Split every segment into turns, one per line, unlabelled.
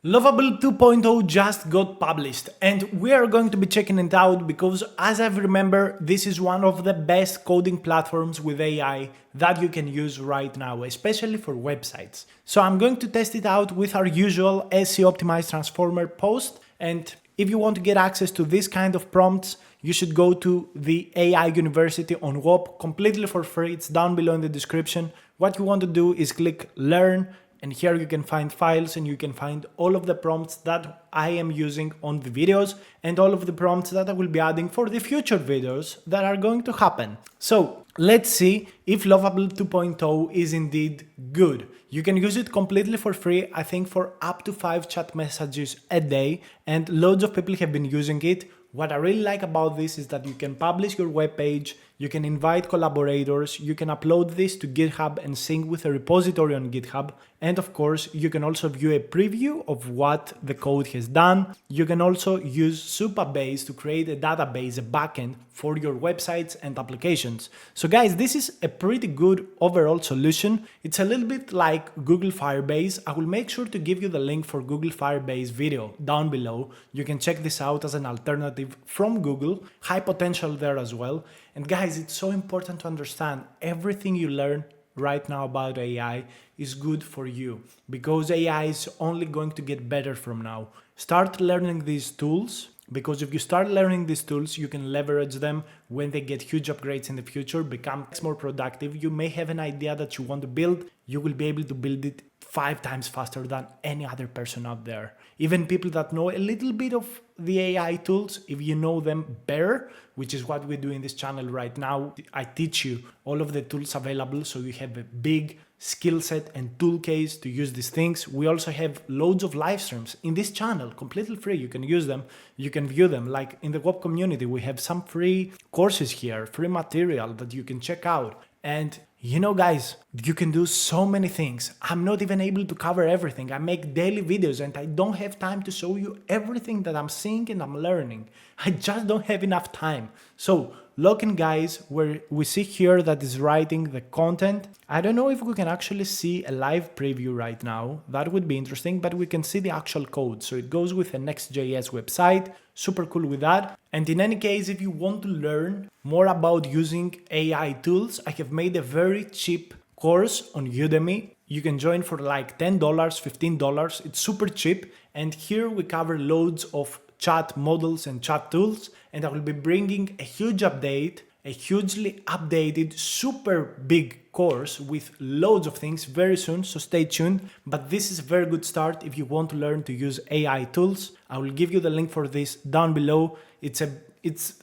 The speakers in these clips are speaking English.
Lovable 2.0 just got published and we are going to be checking it out because, as I remember, this is one of the best coding platforms with AI that you can use right now, especially for websites. So I'm going to test it out with our usual SEO optimized transformer post, and if you want to get access to this kind of prompts, you should go to the AI University on WOP completely for free. It's down below in the description. What you want to do is click Learn. And here you can find files and you can find all of the prompts that I am using on the videos and all of the prompts that I will be adding for the future videos that are going to happen. So let's see if Lovable 2.0 is indeed good. You can use it completely for free, I think for up to 5 chat messages a day, and loads of people have been using it. What I really like about this is that you can publish your web page, you can invite collaborators, you can upload this to GitHub and sync with a repository on GitHub, and of course you can also view a preview of what the code has done. You can also use Supabase to create a database, a backend for your websites and applications. So guys, this is a pretty good overall solution. It's a little bit like Google Firebase. I will make sure to give you the link for Google Firebase video down below. You can check this out as an alternative from Google. High potential there as well. And guys, it's so important to understand everything you learn right now about AI is good for you, because AI is only going to get better from now. Start learning these tools, because if you start learning these tools, you can leverage them when they get huge upgrades in the future, become more productive. You may have an idea that you want to build, you will be able to build it 5 times faster than any other person out there. Even people that know a little bit of the AI tools, if you know them better, which is what we do in this channel right now, I teach you all of the tools available so you have a big skill set and tool case to use these things. We also have loads of live streams in this channel, completely free. You can use them, you can view them. Like in the web community, we have some free courses here, free material that you can check out. And you know, guys, you can do so many things. I'm not even able to cover everything. I make daily videos and I don't have time to show you everything that I'm seeing and I'm learning. I just don't have enough time. So look in, guys, where we see here that is writing the content. I don't know if we can actually see a live preview right now. That would be interesting, but we can see the actual code. So it goes with a Next.js website. Super cool with that. And in any case, if you want to learn more about using AI tools, I have made a very cheap course on Udemy. You can join for like $10, $15. It's super cheap. And here we cover loads of chat models and chat tools. And I will be bringing a huge update, a hugely updated, super big course with loads of things very soon, so stay tuned. But this is a very good start if you want to learn to use AI tools. I will give you the link for this down below. It's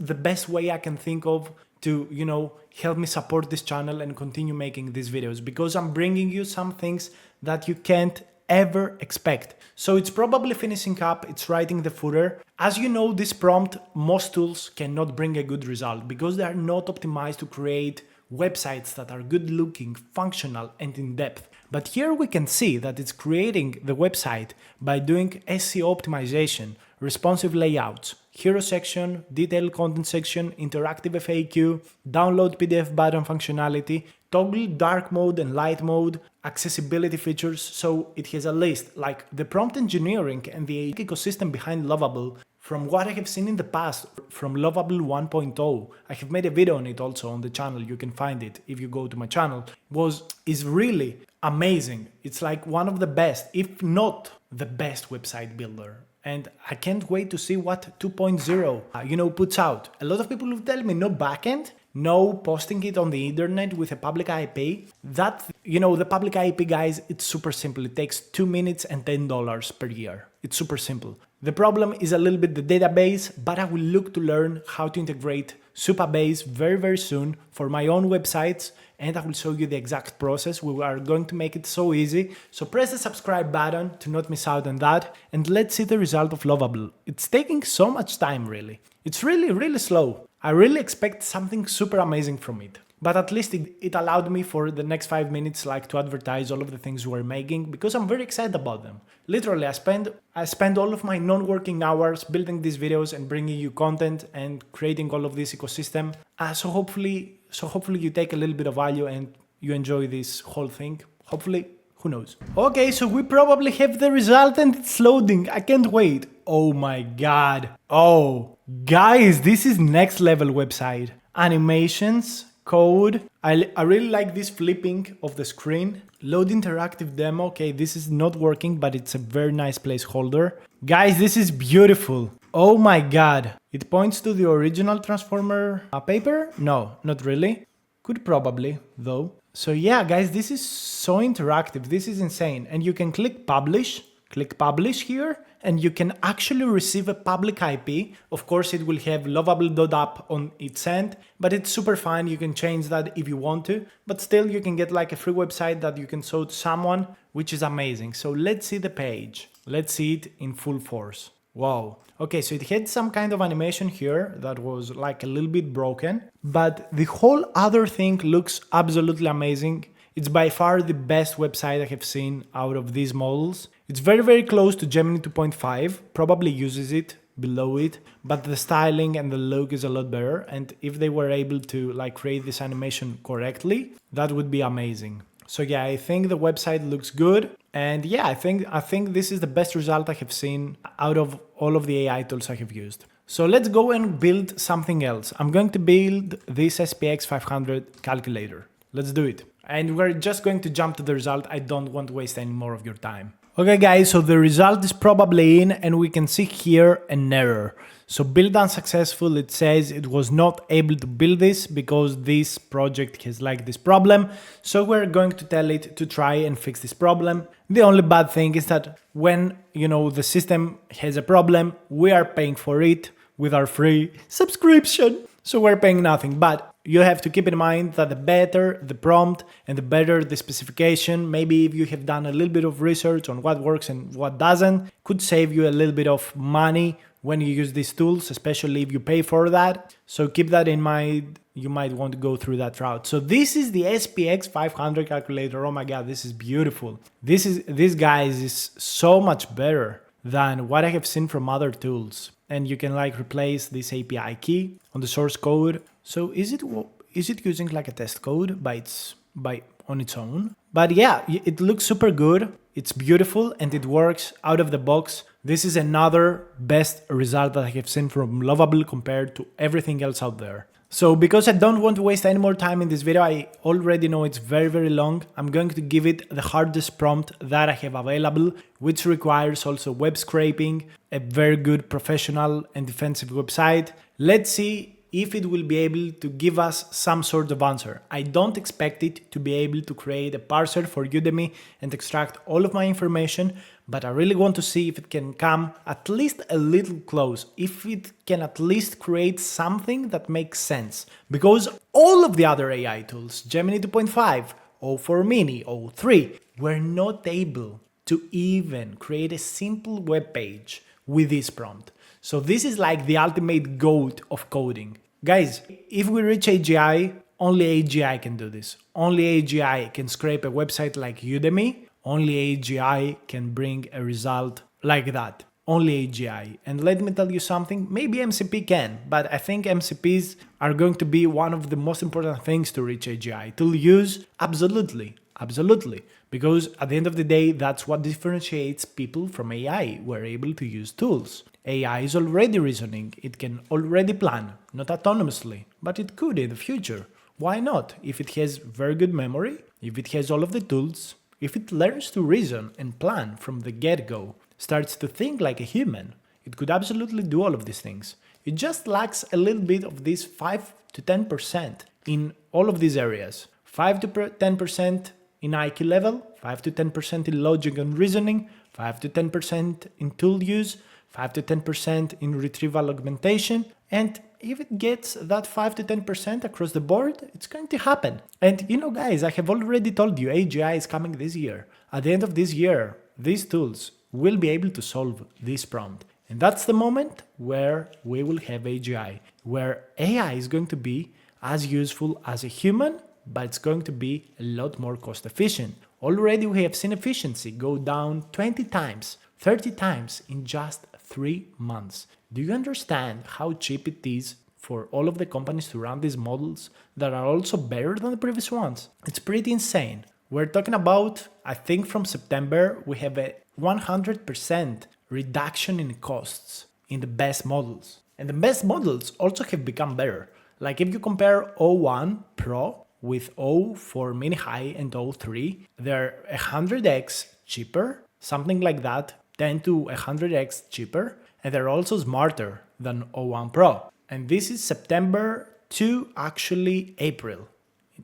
the best way I can think of to, you know, help me support this channel and continue making these videos, because I'm bringing you some things that you can't ever expect. So it's probably finishing up, it's writing the footer. As you know, this prompt, most tools cannot bring a good result because they are not optimized to create websites that are good looking, functional and in depth. But here we can see that it's creating the website by doing SEO optimization, responsive layouts, hero section, detailed content section, interactive FAQ, download PDF button functionality, toggle dark mode and light mode, accessibility features. So it has a list, like the prompt engineering and the ecosystem behind Lovable. From what I have seen in the past from Lovable 1.0, I have made a video on it also on the channel, you can find it if you go to my channel, is really amazing. It's like one of the best, if not the best website builder. And I can't wait to see what 2.0 puts out. A lot of people will tell me no backend, no posting it on the internet with a public IP. That, the public IP, guys, it's super simple. It takes 2 minutes and $10 per year. It's super simple. The problem is a little bit the database, but I will look to learn how to integrate Supabase very, very soon for my own websites, and I will show you the exact process. We are going to make it so easy. So press the subscribe button to not miss out on that, and let's see the result of Lovable. It's taking so much time, really. It's really, really slow. I really expect something super amazing from it. But at least it allowed me for the next 5 minutes to advertise all of the things we're making, because I'm very excited about them. Literally, I spend all of my non-working hours building these videos and bringing you content and creating all of this ecosystem. So hopefully you take a little bit of value and you enjoy this whole thing. Hopefully Who knows? Okay, so we probably have the result and it's loading. I can't wait. Oh my god. Oh, guys, this is next level website. Animations, code. I really like this flipping of the screen. Load interactive demo. Okay, this is not working, but it's a very nice placeholder. Guys, this is beautiful. Oh my god. It points to the original Transformer paper? No, not really. Could probably, though. So yeah, guys, this is so interactive. This is insane. And you can click publish here, and you can actually receive a public IP. Of course, it will have Lovable.app on its end, but it's super fine. You can change that if you want to, but still you can get like a free website that you can show to someone, which is amazing. So let's see the page. Let's see it in full force. Wow. Okay, so it had some kind of animation here that was like a little bit broken, but the whole other thing looks absolutely amazing. It's by far the best website I have seen out of these models. It's very, very close to Gemini 2.5, probably uses it below it, but the styling and the look is a lot better. And if they were able to like create this animation correctly, that would be amazing. So yeah, I think the website looks good. And yeah, I think this is the best result I have seen out of all of the AI tools I have used. So let's go and build something else. I'm going to build this SPX 500 calculator. Let's do it. And we're just going to jump to the result. I don't want to waste any more of your time. Okay guys, so the result is probably in, and we can see here an error. So build unsuccessful, it says it was not able to build this because this project has like this problem. So we're going to tell it to try and fix this problem. The only bad thing is that when, the system has a problem, we are paying for it with our free subscription. So we're paying nothing, but you have to keep in mind that the better the prompt and the better the specification, maybe if you have done a little bit of research on what works and what doesn't, could save you a little bit of money when you use these tools, especially if you pay for that. So keep that in mind. You might want to go through that route. So this is the SPX 500 calculator. Oh my God, this is beautiful. This guys is so much better than what I have seen from other tools. And you can like replace this API key on the source code. So is it using like a test code on its own? But yeah, it looks super good. It's beautiful and it works out of the box. This is another best result that I have seen from Lovable compared to everything else out there. So because I don't want to waste any more time in this video, I already know it's very, very long. I'm going to give it the hardest prompt that I have available, which requires also web scraping, a very good professional and defensive website. Let's see if it will be able to give us some sort of answer. I don't expect it to be able to create a parser for Udemy and extract all of my information, but I really want to see if it can come at least a little close, if it can at least create something that makes sense. Because all of the other AI tools, Gemini 2.5, O4 Mini, O3, were not able to even create a simple web page with this prompt. So this is like the ultimate goat of coding. Guys, if we reach AGI, only AGI can do this. Only AGI can scrape a website like Udemy. Only AGI can bring a result like that. Only AGI. And let me tell you something, maybe MCP can, but I think MCPs are going to be one of the most important things to reach AGI. To use, absolutely. Absolutely. Because at the end of the day, that's what differentiates people from AI. We're able to use tools. AI is already reasoning. It can already plan, not autonomously, but it could in the future. Why not? If it has very good memory, if it has all of the tools, if it learns to reason and plan from the get-go, starts to think like a human, it could absolutely do all of these things. It just lacks a little bit of this 5 to 10% in all of these areas. 5 to 10% in IQ level, 5 to 10% in logic and reasoning, 5 to 10% in tool use, 5 to 10% in retrieval augmentation, and if it gets that 5 to 10% across the board, it's going to happen. And guys, I have already told you AGI is coming this year. At the end of this year, these tools will be able to solve this prompt. And that's the moment where we will have AGI, where AI is going to be as useful as a human, but it's going to be a lot more cost efficient. Already we have seen efficiency go down 20 times, 30 times in just 3 months. Do you understand how cheap it is for all of the companies to run these models that are also better than the previous ones? It's pretty insane. We're talking about, I think from September, we have a 100% reduction in costs in the best models. And the best models also have become better. Like if you compare O1 Pro with O for mini high and O3, they're 100x cheaper, something like that, 10 to 100x cheaper, and they're also smarter than O1 Pro. And this is September to actually April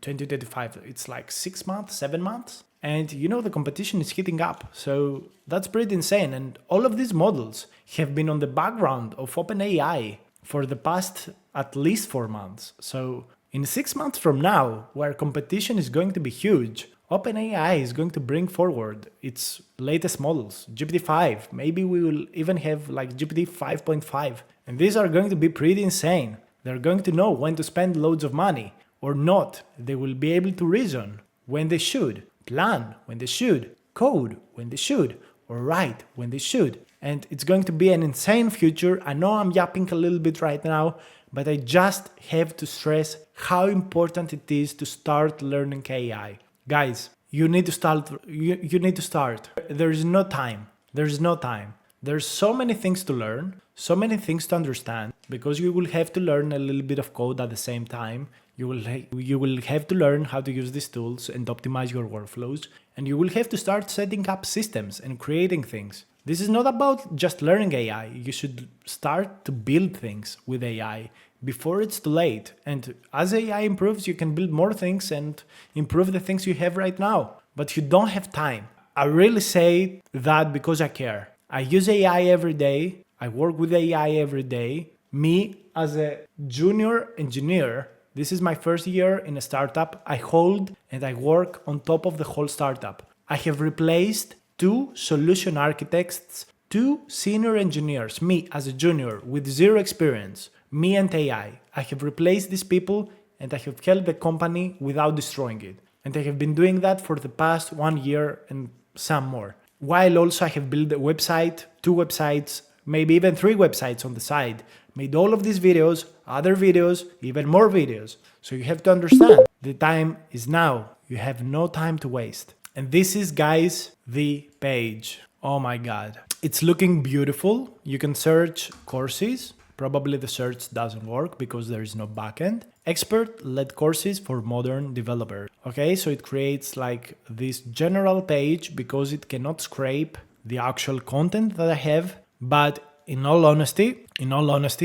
2025. It's like 6 months, 7 months. And you know, the competition is heating up. So that's pretty insane. And all of these models have been on the background of OpenAI for the past at least 4 months. So in 6 months from now, where competition is going to be huge, OpenAI is going to bring forward its latest models, GPT-5. Maybe we will even have like GPT 5.5. And these are going to be pretty insane. They're going to know when to spend loads of money or not. They will be able to reason when they should, plan when they should, code when they should, or write when they should. And it's going to be an insane future. I know I'm yapping a little bit right now, but I just have to stress how important it is to start learning AI. Guys, you need to start. You need to start. There is no time. There's no time. There's so many things to learn, so many things to understand, because you will have to learn a little bit of code at the same time. You will have to learn how to use these tools and optimize your workflows, and you will have to start setting up systems and creating things. This is not about just learning AI. You should start to build things with AI before it's too late. And as AI improves, you can build more things and improve the things you have right now. But you don't have time. I really say that because I care. I use AI every day. I work with AI every day. Me, as a junior engineer, this is my first year in a startup. I hold and I work on top of the whole startup. I have replaced 2 solution architects, 2 senior engineers, me as a junior with 0 experience, me and AI. I have replaced these people and I have held the company without destroying it. And I have been doing that for the past 1 year and some more. While also I have built a website, 2 websites, maybe even 3 websites on the side, made all of these videos, other videos, even more videos. So you have to understand, the time is now. You have no time to waste. And this is, guys, the page. Oh my God. It's looking beautiful. You can search courses. Probably the search doesn't work because there is no backend. Expert-led courses for modern developers. Okay, so it creates like this general page because it cannot scrape the actual content that I have. But in all honesty,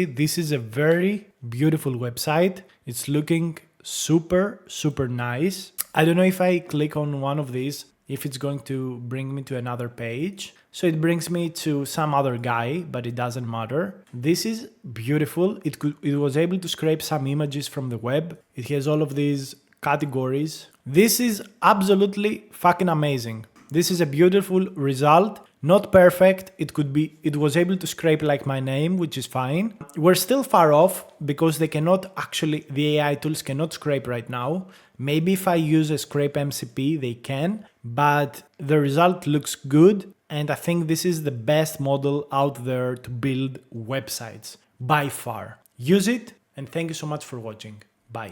this is a very beautiful website. It's looking super, super nice. I don't know if I click on one of these, if it's going to bring me to another page. So it brings me to some other guy, but it doesn't matter. This is beautiful. It was able to scrape some images from the web. It has all of these categories. This is absolutely fucking amazing. This is a beautiful result. Not perfect. It was able to scrape like my name, which is fine. We're still far off because the AI tools cannot scrape right now. Maybe if I use a scrape MCP, they can, but the result looks good. And I think this is the best model out there to build websites by far. Use it, and thank you so much for watching. Bye.